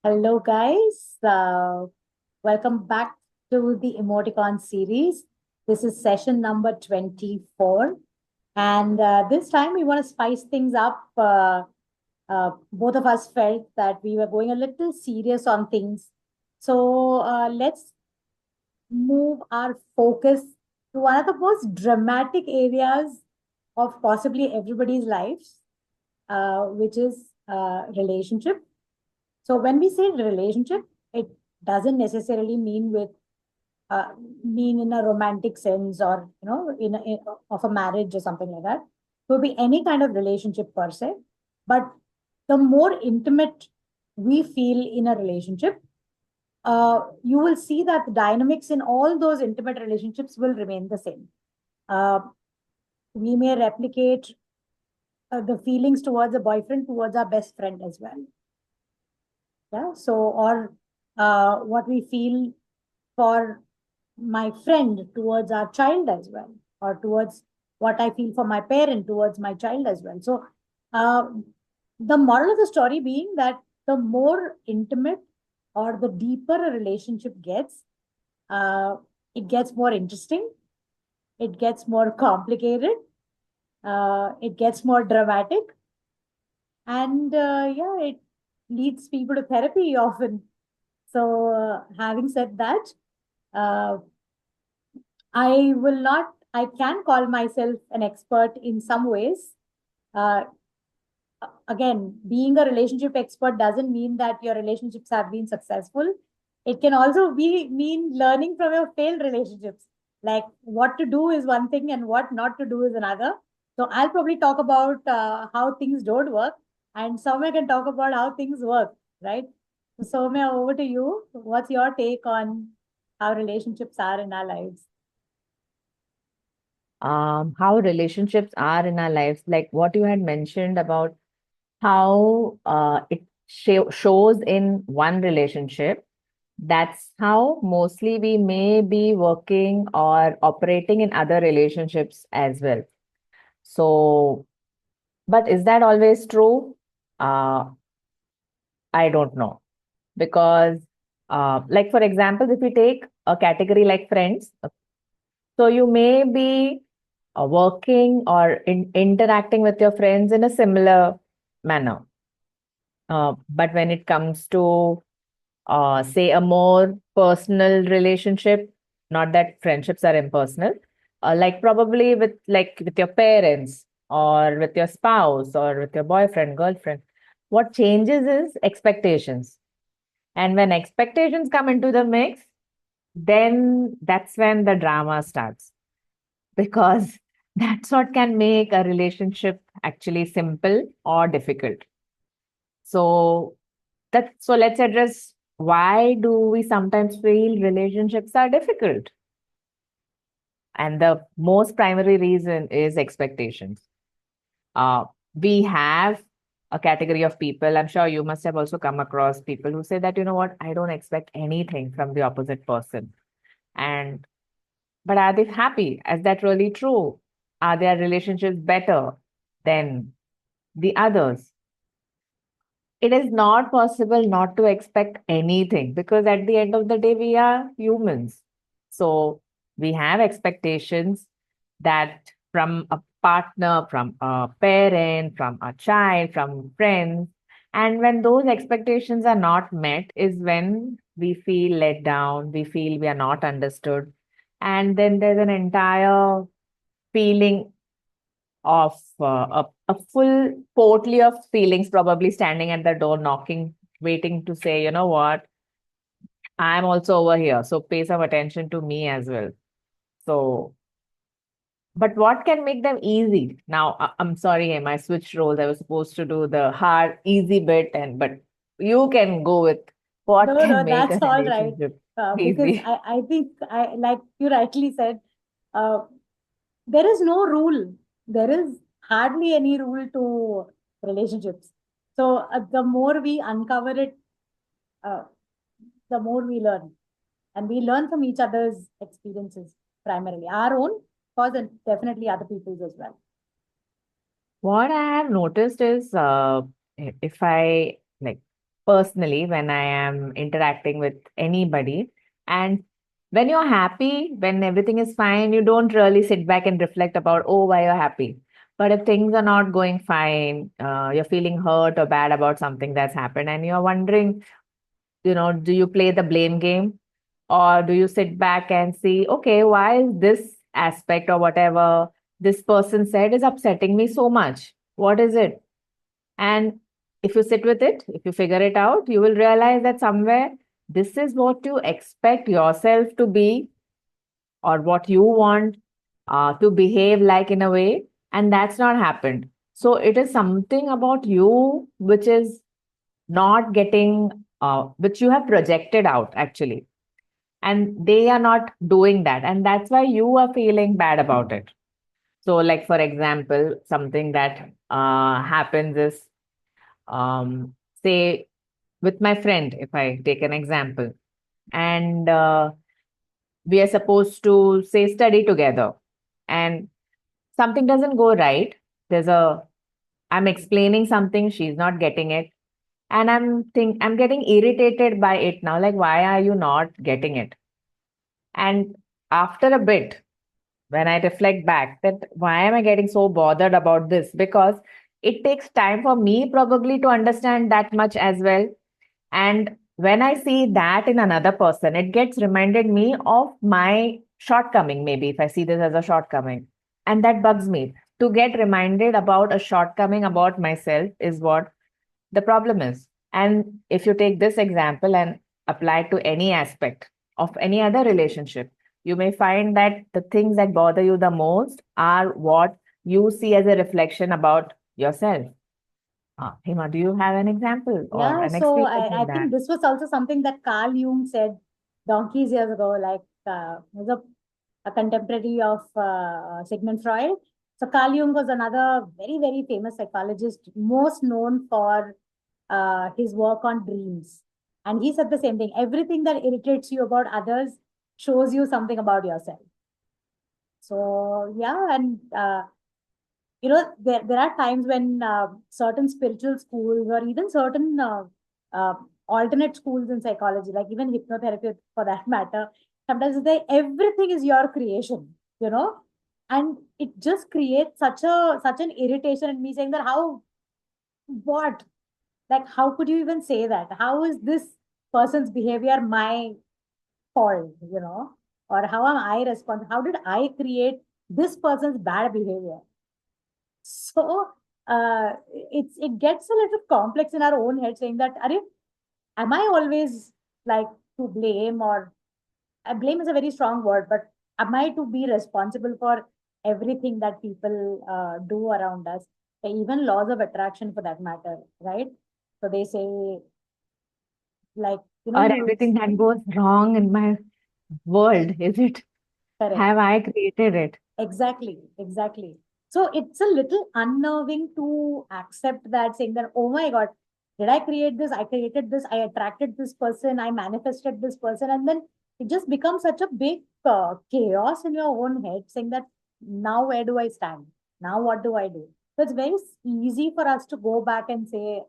Hello, guys. Welcome back to the Emoti-kaun series. This is session number 24. And this time we want to spice things up. Both of us felt that we were going a little serious on things. So let's move our focus to one of the most dramatic areas of possibly everybody's lives, which is relationship. So when we say relationship, it doesn't necessarily uh, mean in a romantic sense or of a marriage or something like that. It could be any kind of relationship per se. But the more intimate we feel in a relationship, you will see that the dynamics in all those intimate relationships will remain the same. Uh, we may replicate the feelings towards a boyfriend towards our best friend as well. Yeah. So, or what we feel for my friend towards our child as well, or towards what I feel for my parent towards my child as well. So, uh, the moral of the story being that the more intimate or the deeper a relationship gets, uh, it gets more interesting, it gets more complicated, it gets more dramatic, and yeah, it leads people to therapy often. So, having said that, uh, I can call myself an expert in some ways. Uh, Again, being a relationship expert doesn't mean that your relationships have been successful. It can also mean learning from your failed relationships. Like what to do is one thing and what not to do is another. So I'll probably talk about how things don't work, and Soumya can talk about how things work, right? So Soumya, over to you. What's your take on how relationships are in our lives? How relationships are in our lives, like what you had mentioned about how it shows in one relationship. That's how mostly we may be working or operating in other relationships as well. So, but is that always true? Uh, I don't know. Because, like, for example, if we take a category like friends, so you may be working or interacting with your friends in a similar manner. But when it comes to, say, a more personal relationship, not that friendships are impersonal, like probably with your parents or with your spouse or with your boyfriend, girlfriend, what changes is expectations. And when expectations come into the mix, then that's when the drama starts because that's what can make a relationship actually simple or difficult. So so let's address, why do we sometimes feel relationships are difficult? And the most primary reason is expectations. Uh, we have a category of people. I'm sure you must have also come across people who say that, you know what, I don't expect anything from the opposite person. And but are they happy? Is that really true? Are their relationships better than the others? It is not possible not to expect anything because at the end of the day, we are humans. So we have expectations that from a partner, from a parent, from a child, from friends. And when those expectations are not met, is when we feel let down, we feel we are not understood. And then there's an entire feeling of a full portly of feelings probably standing at the door knocking, waiting to say, you know what, I'm also over here, so pay some attention to me as well. So, but what can make them easy now? I'm sorry, Hema, I switched roles. I was supposed to do the hard easy bit, and but you can go with what No, can no, make that's a all right. relationship Because easy. I think like you rightly said, uh, there is no rule. There is hardly any rule to relationships. So the more we uncover it, uh, the more we learn, and we learn from each other's experiences, primarily our own, of course, and definitely other people's as well. What I have noticed is, if I like personally when I am interacting with anybody. And when you're happy, when everything is fine, you don't really sit back and reflect about, oh, why you're happy. But if things are not going fine, you're feeling hurt or bad about something that's happened, and you're wondering, do you play the blame game? Or do you sit back and see, okay, why is this aspect or whatever this person said is upsetting me so much? What is it? And if you sit with it, if you figure it out, you will realize that somewhere this is what you expect yourself to be, or what you want to behave like in a way, and that's not happened. So it is something about you which is not getting, which you have projected out actually, and they are not doing that, and that's why you are feeling bad about it. So, like for example, something that happens is, um, say, with my friend, if I take an example, and we are supposed to say study together, and something doesn't go right. There's a I'm explaining something, she's not getting it, and I'm getting irritated by it now. Like, why are you not getting it? And after a bit, when I reflect back, that why am I getting so bothered about this? Because it takes time for me probably to understand that much as well. And when I see that in another person, it gets reminded me of my shortcoming, maybe if I see this as a shortcoming. And that bugs me. To get reminded about a shortcoming about myself is what the problem is. And if you take this example and apply it to any aspect of any other relationship, you may find that the things that bother you the most are what you see as a reflection about yourself. Hema, do you have an example or Yeah, an so experience I with that? think this was also something that Carl Jung said donkeys years ago, like was a contemporary of Sigmund Freud. So Carl Jung was another very, very famous psychologist, most known for his work on dreams. And he said the same thing. Everything that irritates you about others shows you something about yourself. So yeah, and there are times when certain spiritual schools or even certain uh, alternate schools in psychology, like even hypnotherapy for that matter, sometimes they everything is your creation, and it just creates such an irritation in me, saying that how what like how could you even say that? How is this person's behavior my fault, or how am I responsible? How did I create this person's bad behavior? So it gets a little complex in our own head, saying that, am I always like to blame, or blame is a very strong word, but am I to be responsible for everything that people do around us? Even laws of attraction for that matter, right? So they say, like, Or you everything that goes wrong in my world, is it? correct. Have I created it? Exactly, exactly. So it's a little unnerving to accept that, saying that, oh my God, did I create this? I created this. I attracted this person. I manifested this person. And then it just becomes such a big chaos in your own head, saying that now where do I stand? Now what do I do? So it's very easy for us to go back and say,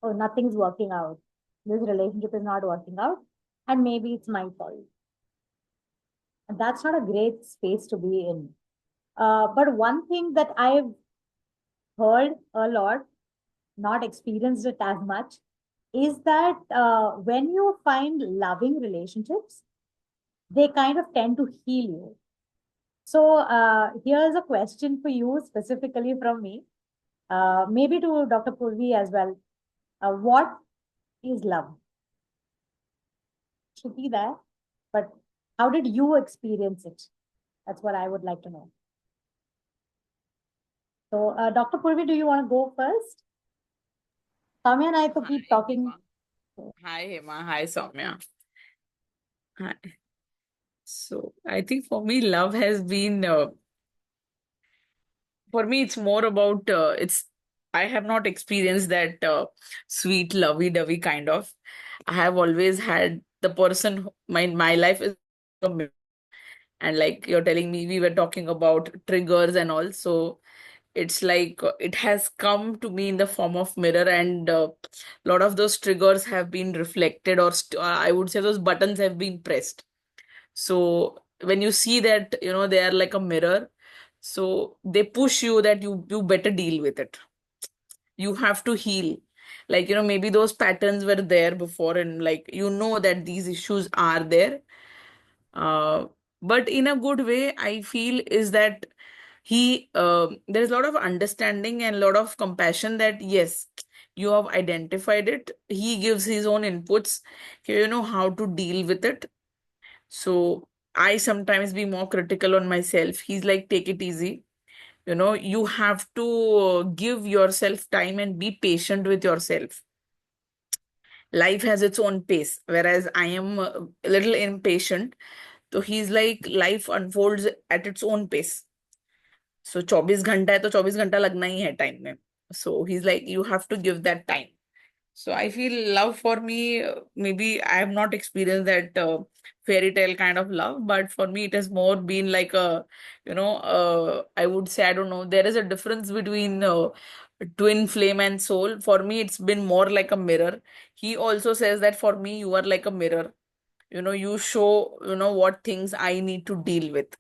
oh, nothing's working out. This relationship is not working out. And maybe it's my fault. And that's not a great space to be in. But one thing that I've heard a lot, not experienced it as much, is that when you find loving relationships, they kind of tend to heal you. So here's a question for you specifically from me, maybe to Dr. Purvi as well. What is love? Should be there, but how did you experience it? That's what I would like to know. So, Dr. Purvi, do you want to go first? Soumya and I to keep Hi, talking. Hema. Hi, Hema. Hi, Soumya. Hi. So, I think for me, love has been, for me, it's more about, I have not experienced that sweet, lovey-dovey kind of. I have always had the person, my life is a mirror. And like you're telling me, we were talking about triggers and all. So, it's like it has come to me in the form of mirror, and a lot of those triggers have been reflected, or I would say those buttons have been pressed. So when you see that, they are like a mirror, so they push you that you better deal with it. You have to heal. Like, maybe those patterns were there before, and like, that these issues are there. Uh, but in a good way, I feel is that there's a lot of understanding and a lot of compassion that yes, you have identified it. He gives his own inputs. You know how to deal with it. So I sometimes be more critical on myself. He's like, take it easy. You have to give yourself time and be patient with yourself. Life has its own pace, whereas I am a little impatient. So he's like, life unfolds at its own pace. So 24 घंटा है तो 24 घंटा लगना ही है time में. So he's like, you have to give that time. So I feel love for me, maybe I have not experienced that fairy tale kind of love, but for me it has more been like I would say, I don't know, there is a difference between twin flame and soul. For me, it's been more like a mirror. He also says that for me, you are like a mirror. You show, what things I need to deal with.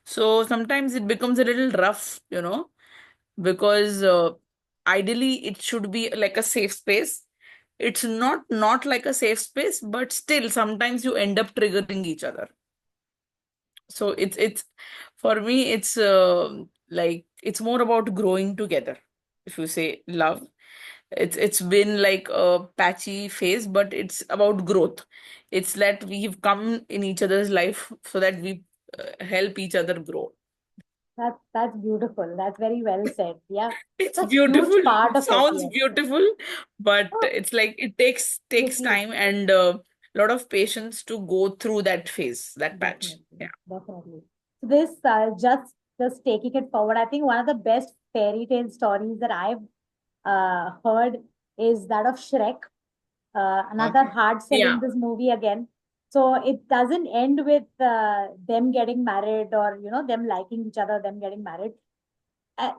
So sometimes it becomes a little rough, because ideally it should be like a safe space. It's not like a safe space, but still sometimes you end up triggering each other. So it's for me, it's like it's more about growing together. If you say love, it's been like a patchy phase, but it's about growth. It's that we've come in each other's life so that we help each other grow. That's beautiful. That's very well said. Yeah, It's that's beautiful. huge part It of it. sounds Yes. beautiful, but Oh, it's like it takes tricky. time and a lot of patience to go through that phase, that patch. Definitely, Yeah. definitely. So this just taking it forward, I think one of the best fairy tale stories that I've heard is that of Shrek. Another Okay. hard sell Yeah. in this movie again. So it doesn't end with them getting married or them liking each other, them getting married.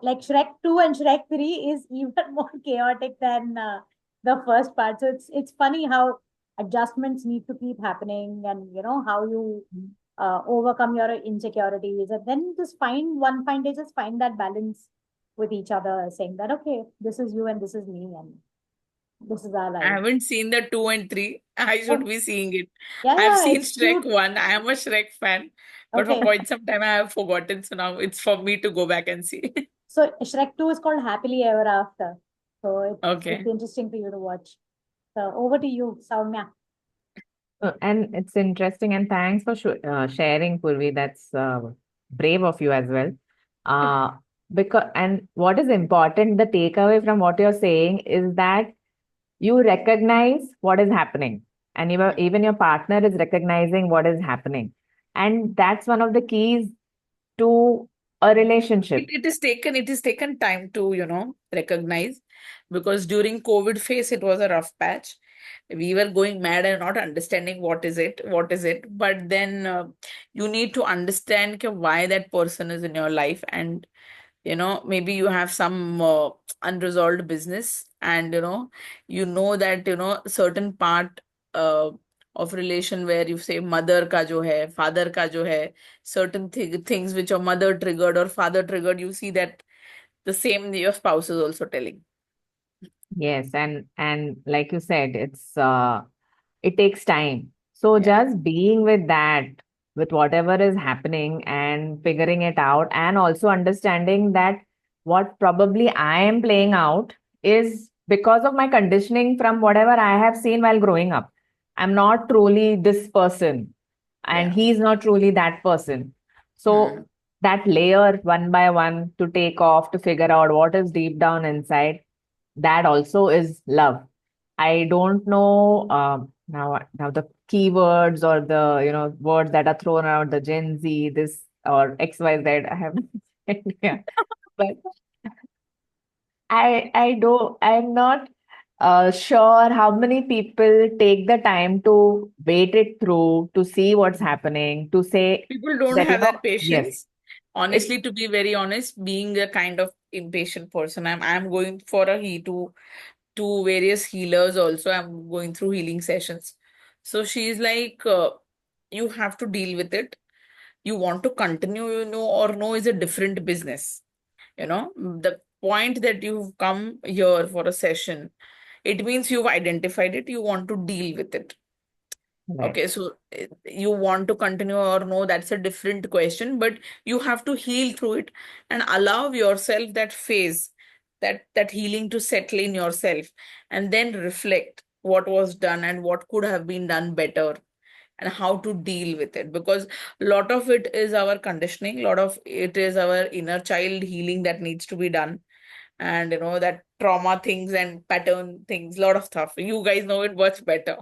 Like Shrek 2 and Shrek 3 is even more chaotic than the first part. So it's funny how adjustments need to keep happening, and how you overcome your insecurities, and then just one fine day, just find that balance with each other, saying that okay, this is you and this is me, and this is our I life. haven't seen the 2 and 3. I should Oh, be seeing it. yeah, I've yeah, seen it's Shrek cute. 1. I am a Shrek fan, but for Okay. quite some time I have forgotten. So now it's for me to go back and see. So Shrek 2 is called Happily Ever After. So it's Okay. interesting for you to watch. So over to you, Soumya. And it's interesting, and thanks for sharing, Purvi. That's brave of you as well. Uh, because and what is important, the takeaway from what you're saying is that you recognize what is happening, and even your partner is recognizing what is happening, and that's one of the keys to a relationship. It is taken time to, recognize, because during COVID phase it was a rough patch. We were going mad and not understanding what is it. But then you need to understand why that person is in your life, and maybe you have some unresolved business, and that certain part uh, of relation where you say mother ka jo hai, father ka jo hai, certain things which your mother triggered or father triggered, you see that the same your spouse is also telling. Yes, and like you said, it takes time. So Yeah. just being with that, with whatever is happening and figuring it out, and also understanding that what probably I am playing out is because of my conditioning from whatever I have seen while growing up. I'm not truly this person, and Yeah. he's not truly that person. Hmm. So that layer one by one to take off to figure out what is deep down inside, that also is love. I don't know now the keywords or the words that are thrown out, the Gen Z, this or XYZ. I have no idea. But I'm not sure how many people take the time to wait it through, to see what's happening, to say People don't that, have that yes, patience. it Honestly, to be very honest, being a kind of impatient person. I'm going for a to various healers also. I'm going through healing sessions. So she's like, you have to deal with it. You want to continue, or no is a different business. The point that you've come here for a session, it means you've identified it, you want to deal with it. Right. Okay, so you want to continue or no, that's a different question, but you have to heal through it and allow yourself that phase, that healing to settle in yourself, and then reflect what was done and what could have been done better and how to deal with it. Because a lot of it is our conditioning, a lot of it is our inner child healing that needs to be done. And that trauma things and pattern things, a lot of stuff. You guys know it much better.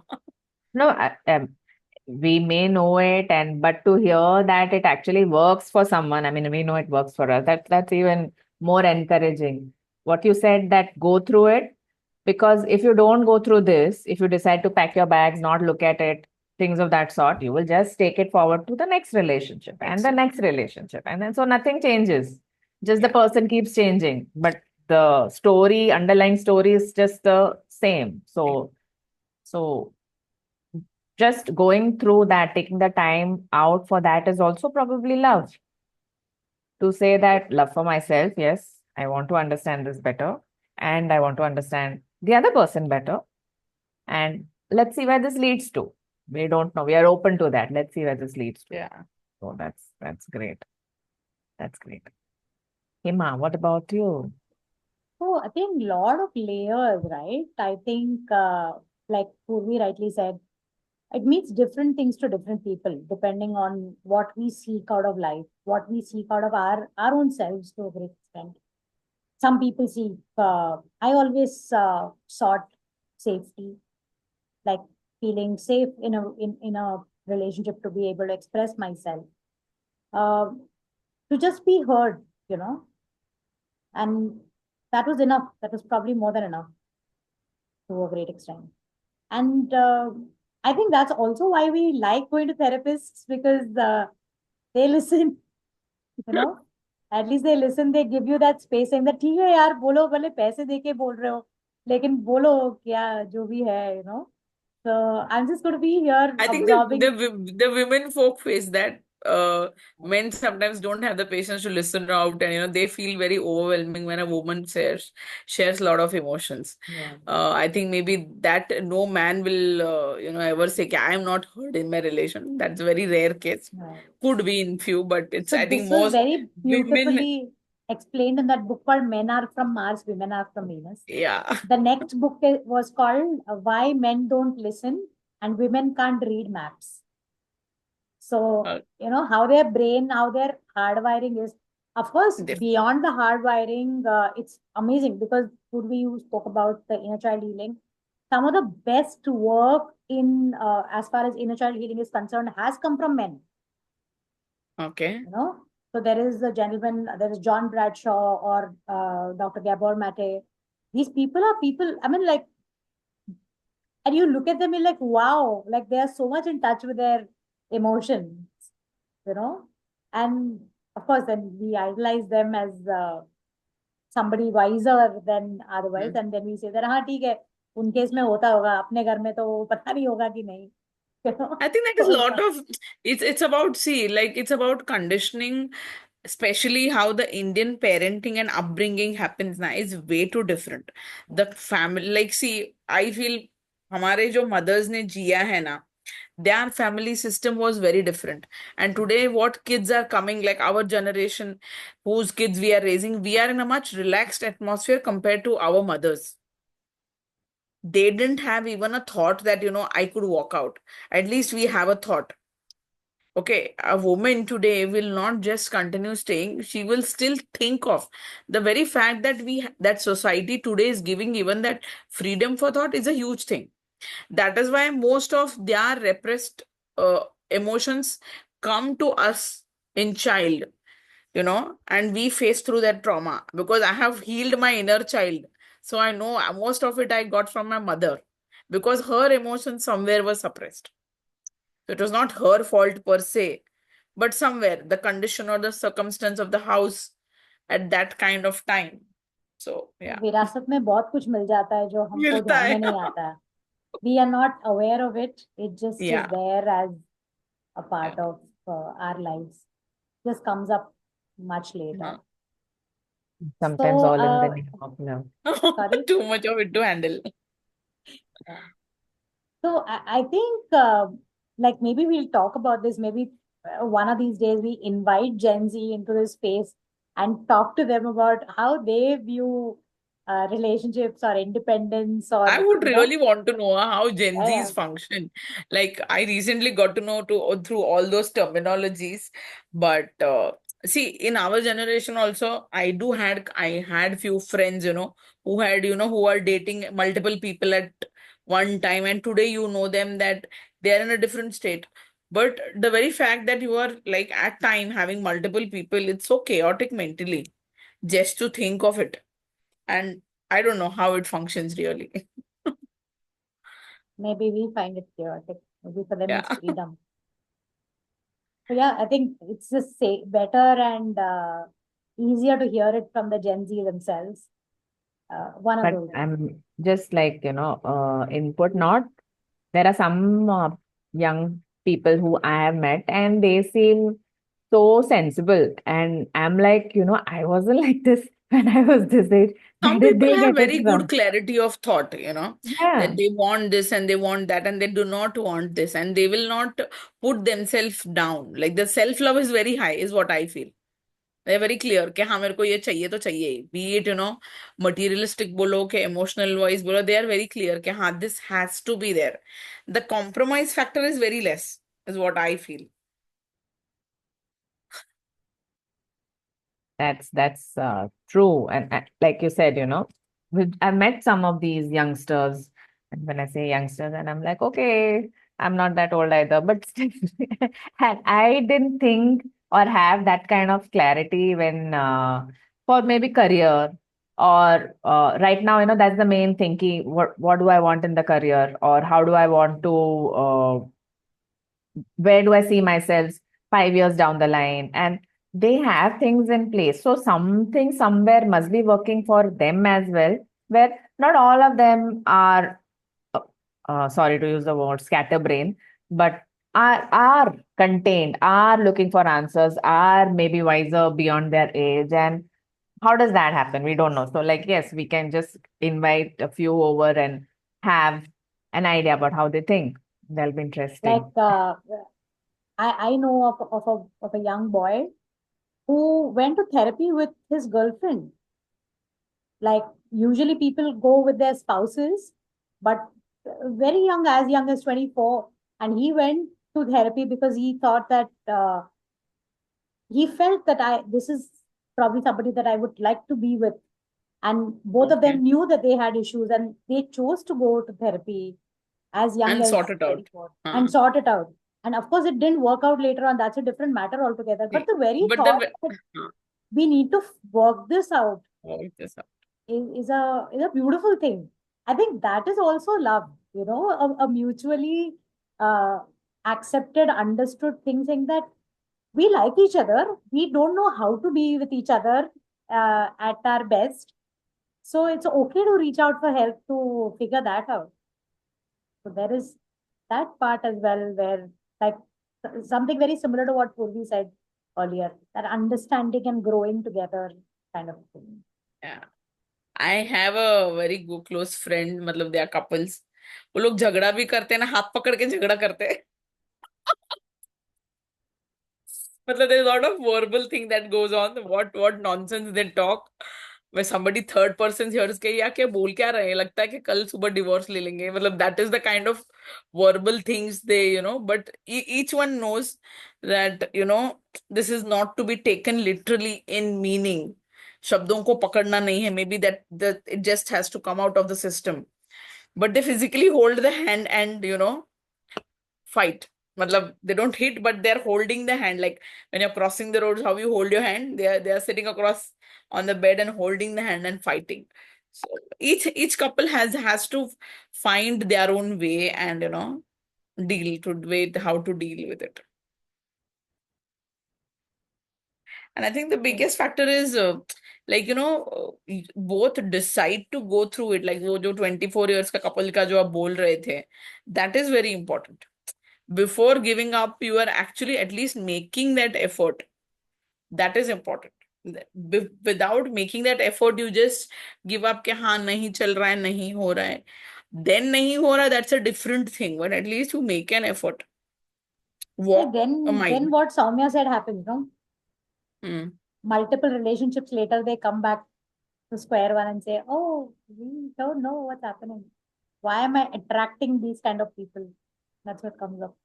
No, we may know it, but to hear that it actually works for someone, I mean, we know it works for us. That's even more encouraging. What you said, that go through it, because if you don't go through this, if you decide to pack your bags, not look at it, things of that sort, you will just take it forward to the next relationship and the next relationship, and then so nothing changes. Just the Yeah. person keeps changing, but the story, underlying story, is just the same. So just going through that, taking the time out for that is also probably love. To say that love for myself, yes, I want to understand this better, and I want to understand the other person better. And let's see where this leads to. We don't know. We are open to that. Let's see where this leads to. Yeah. So that's great. That's great. Hema, what about you? So I think lot of layers, right? I think, like Purvi rightly said, it means different things to different people, depending on what we seek out of life, what we seek out of our own selves to a great extent. Some people seek, I always sought safety, like feeling safe in a relationship to be able to express myself, to just be heard, and that was enough. That was probably more than enough to a great extent. And I think that's also why we like going to therapists, because they listen, you know, at least they listen, they give you that space saying that ठीक है यार बोलो भले पैसे देके बोल रहे हो लेकिन बोलो क्या जो भी है. So I'm just going to be here I think absorbing. the women folk face that. Men sometimes don't have the patience to listen out, and they feel very overwhelming when a woman shares a lot of emotions. Yeah. I think maybe that no man will ever say, "I am not heard in my relation." That's a very rare case. Right. Could be in few, but it's So I think this was most very women. beautifully explained in that book called Men Are From Mars, Women Are From Venus. Yeah. The next book was called Why Men Don't Listen and Women Can't Read Maps. So, Uh, how their brain, how their hardwiring is. Of course, def- beyond the hardwiring, it's amazing because you spoke about the inner child healing. Some of the best work in as far as inner child healing is concerned has come from men. okay. So there is a gentleman, there is John Bradshaw or Dr. Gabor Mate. These people are people, I mean, like, and you look at them, you're like, wow, like they are so much in touch with their emotions, you know? And of course, then we idolize them as somebody wiser than otherwise. Hmm. And then we say that, हाँ ठीक है, उनके इसमें होता होगा, अपने घर में तो पता नहीं होगा कि नहीं. I think that is a lot of it's about, see, like it's about conditioning, especially how the Indian parenting and upbringing happens now is way too different. The family, like, see, I feel हमारे जो mothers ने जिया है ना, their family system was very different. And today, what kids are coming, like our generation, whose kids we are raising, we are in a much relaxed atmosphere compared to our mothers. They didn't have even a thought that, I could walk out. At least we have a thought. Okay, a woman today will not just continue staying, she will still think of the very fact that that society today is giving even that freedom for thought is a huge thing. That is why most of their repressed emotions come to us in child, and we face through that trauma because I have healed my inner child. So I know most of it I got from my mother because her emotions somewhere were suppressed. So it was not her fault per se, but somewhere the condition or the circumstance of the house at that kind of time. So yeah, विरासत में बहुत कुछ मिल जाता है जो हमको मिलता ध्यान में है. नहीं आता है. We are not aware of it. It just is Yeah, there as a yeah. part of our lives. Just comes up much later. Uh-huh. Sometimes So, all in the name of love. sorry. Too much of it to handle. Yeah. So I think like maybe we'll talk about this. Maybe one of these days we invite Gen Z into this space and talk to them about how they view relationships or independence I or would really want to know how Gen yeah. Zs function. Like I recently got to know through all those terminologies, but see, in our generation also, I had few friends, who had, who are dating multiple people at one time, and today you know them that they are in a different state. But the very fact that you are like at time having multiple people, it's so chaotic mentally just to think of it, and I don't know how it functions really. Maybe we find it chaotic. Maybe for them it's Yeah. freedom. So yeah, I think it's just better and easier to hear it from the Gen Z themselves. One of But those. I'm just like, input, not there are some young people who I have met and they seem so sensible. And I'm like, I wasn't like this when I was this age. Where Some did people they have get it very good from? clarity of thought, Yeah, that they want this and they want that and they do not want this and they will not put themselves down. Like the self-love is very high, is what I feel. They're very clear कि हाँ मेरे को ये चाहिए तो चाहिए ही. Be it, materialistic बोलो के emotional wise बोलो, they are very clear कि हाँ this has to be there. The compromise factor is very less, is what I feel. that's true. And like you said, I've met some of these youngsters, and when I say youngsters, and I'm like, okay, I'm not that old either, but still, and I didn't think or have that kind of clarity when for maybe career or right now, that's the main thinking. What do I want in the career, or how do I want to where do I see myself 5 years down the line? And they have things in place. So something somewhere must be working for them as well, where not all of them are, sorry to use the word scatterbrain, but are contained, are looking for answers, are maybe wiser beyond their age. And how does that happen? We don't know. So, like, yes, we can just invite a few over and have an idea about how they think. That'll be Like interesting. I know of a young boy who went to therapy with his girlfriend. Like usually people go with their spouses, but very young as 24, and he went to therapy because he thought that he felt that this is probably somebody that I would like to be with. And both of Okay. them knew that they had issues and they chose to go to therapy as young And as sort it out. 24 and Huh. sort it out. And of course, it didn't work out later on. That's a different matter altogether. But the very But thought then, that we need to work this out work this out. is a beautiful thing. I think that is also love, a mutually uh, accepted, understood thing saying that we like each other. We don't know how to be with each other at our best. So it's okay to reach out for help to figure that out. So there is that part as well where like something very similar to what Purvi said earlier, that understanding and growing together kind of thing. Yeah. I have a very good close friend, मतलब they are couples. वो लोग झगड़ा भी करते हैं ना, हाथ पकड़ के झगड़ा करते हैं. मतलब there's a lot of verbal thing that goes on. What nonsense they talk. Where somebody third person hears के या क्या बोल क्या रहे हैं, लगता है कि कल सुबह divorce ले लेंगे. मतलब that is the kind of verbal things they, but each one knows that, this is not to be taken literally in meaning. शब्दों को पकड़ना नहीं है. Maybe that it just has to come out of the system. But they physically hold the hand and, fight. Matlab, they don't hit, but they're holding the hand. Like when you're crossing the road, how you hold your hand, they are sitting across on the bed and holding the hand and fighting. So each couple has to find their own way and, deal to wait how to deal with it. And I think the biggest factor is both decide to go through it. Like वो जो 24 years का couple का जो आप बोल रहे थे, that is very important. Before giving up, you are actually at least making that effort. That is important. Without making that effort, you just give up कि हाँ नहीं चल रहा है, नहीं हो रहा है. Then नहीं हो रहा, that's a different thing. But at least you make an effort. So Walk a then mile. what Soumya said happens, no? Hmm. Multiple relationships later, they come back to square one and say, oh, we don't know what's happening. Why am I attracting these kind of people? That's what comes up.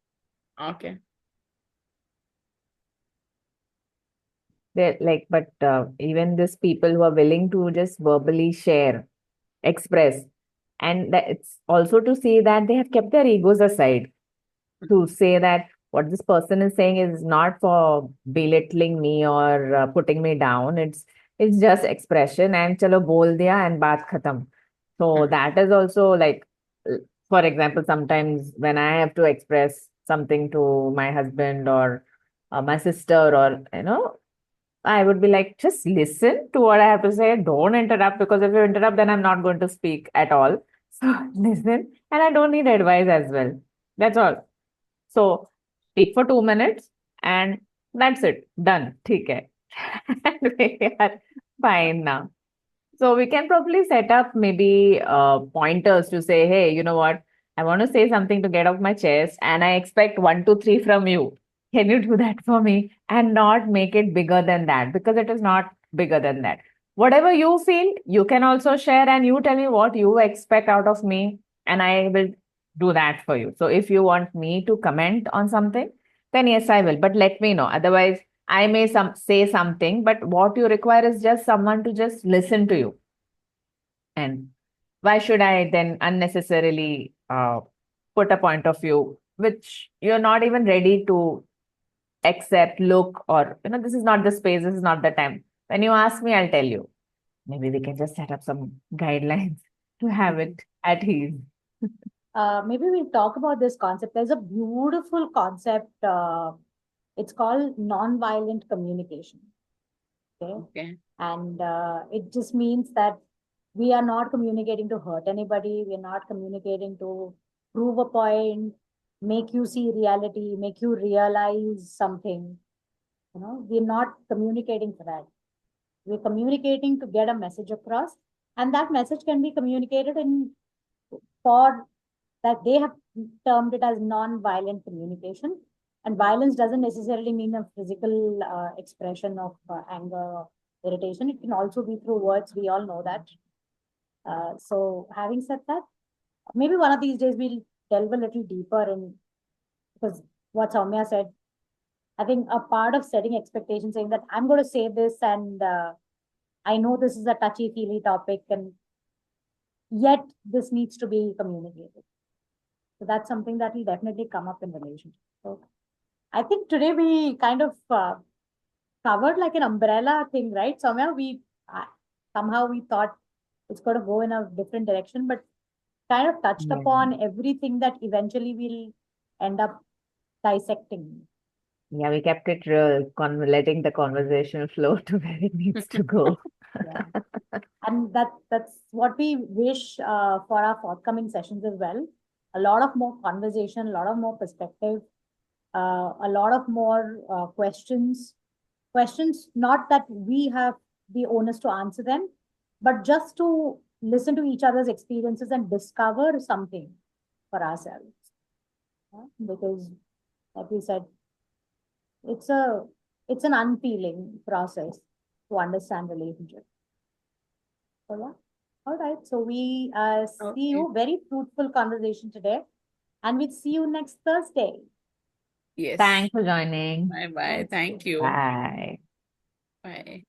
Okay. They're like, but even these people who are willing to just verbally share, express, and that it's also to see that they have kept their egos aside, to say that what this person is saying is not for belittling me or putting me down. It's just expression, and chalo bol diya and baat khatam. So that is also like, for example, sometimes when I have to express something to my husband or my sister, or I would be like, just listen to what I have to say. Don't interrupt, because if you interrupt, then I'm not going to speak at all. So listen, and I don't need advice as well. That's all. So speak for 2 minutes, and that's it. Done. ठीक है. And we are fine now. So we can probably set up maybe pointers to say, hey, you know what? I want to say something to get off my chest, and I expect 1, 2, 3 from you. Can you do that for me? And not make it bigger than that, because it is not bigger than that. Whatever you feel, you can also share, and you tell me what you expect out of me, and I will do that for you. So if you want me to comment on something, then yes, I will. But let me know. Otherwise, I may say something, but what you require is just someone to just listen to you. And why should I then unnecessarily put a point of view which you're not even ready to accept, look, or this is not the space, this is not the time. When you ask me, I'll tell you. Maybe we can just set up some guidelines to have it at ease. Maybe we'll talk about this concept. There's a beautiful concept. It's called non-violent communication. Okay. Okay. And it just means that we are not communicating to hurt anybody. We're not communicating to prove a point, make you see reality, make you realize something. We're not communicating for that. We're communicating to get a message across, and that message can be communicated for that they have termed it as non-violent communication. And violence doesn't necessarily mean a physical expression of anger or irritation. It can also be through words. We all know that. So having said that, maybe one of these days we'll delve a little deeper in, because what Soumya said, I think a part of setting expectations, saying that I'm going to say this, and I know this is a touchy-feely topic, and yet this needs to be communicated. So that's something that will definitely come up in relationship. So I think today we kind of covered like an umbrella thing, right? Somehow we thought it's going to go in a different direction, but kind of touched Yeah. upon everything that eventually we'll end up dissecting. Yeah, we kept it real, letting the conversation flow to where it needs to go. Yeah. And that's what we wish for our forthcoming sessions as well. A lot of more conversation, a lot of more perspective, a lot of more questions. Questions, not that we have the onus to answer them, but just to listen to each other's experiences and discover something for ourselves. Because, like we said, it's an unpeeling process to understand relationship. So yeah. All right. So we see Okay. you. Very fruitful conversation today. And we'll see you next Thursday. Yes. Thanks for joining. Bye bye. Thank you. Bye. Bye.